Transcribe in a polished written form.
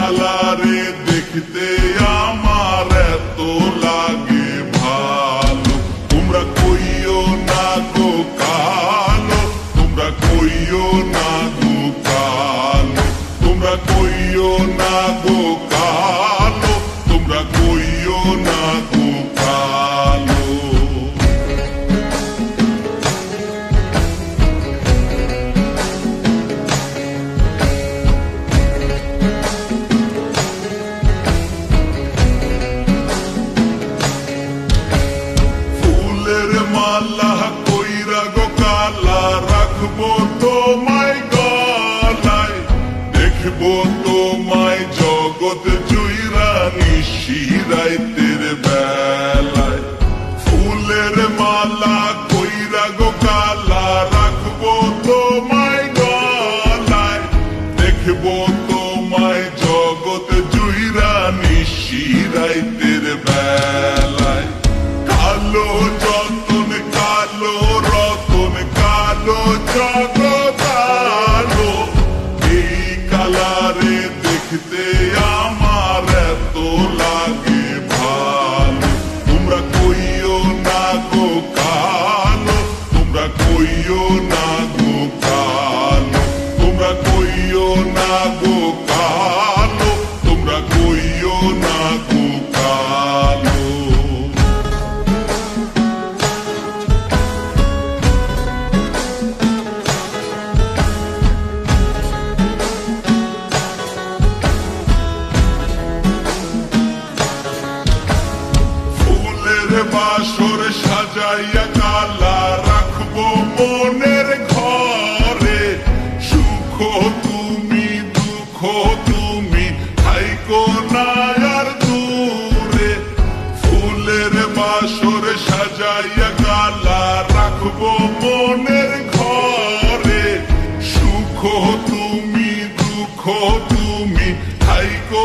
কালারে দেখতে আমার এত লাগে ভালো। তোমরা কইও না গো কালো, তোমরা কইও না গো কালো, তোমরা কইও না গো কালো, তোমরা কইও না গো কালো। মালা কইরা গো কালা রাখবো তোমায় গলায়, দেখবো তোমায় জগৎ জুইরা নিশিরাইতের বেলায়। ফুলের মালা কইরা গো কালা রাখবো তোমায় গলায়, দেখবো তোমায় জগৎ জুইরা নিশিরাইতের বেলায়। কালো যতন কালো রতন কালো জগৎ আলো, এই কালারে দেখতে আমার এত লাগে ভালো। তোমরা কইও না গো কালো, তোমরা কইও না গো কালো, তোমরা কইও না গো কালো, তোমরা কইও না গো কালো। বাসর সাজাইয়া কালা রাখবো মনের ঘরে, সুখ তুমি দুঃখ তুমি থাইকো না আর দূরে। ফুলের বাসর সাজাইয়া কালা রাখবো মনের ঘরে, সুখ তুমি দুঃখ তুমি থাইকো